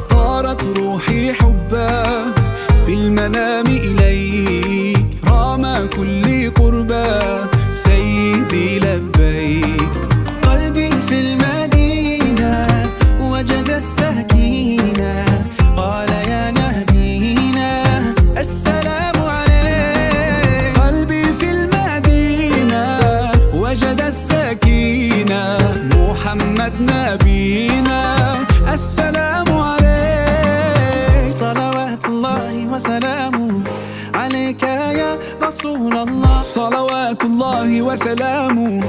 طارت روحي حبا في المنام إليك، رام كل قربا سيدي لبيك. قلبي في المدينة وجد السكينة، قال يا نبينا السلام عليك. قلبي في المدينة وجد السكينة، محمد نبينا السلام عليك. صلوات الله وسلامه عليك يا رسول الله. صلوات الله وسلامه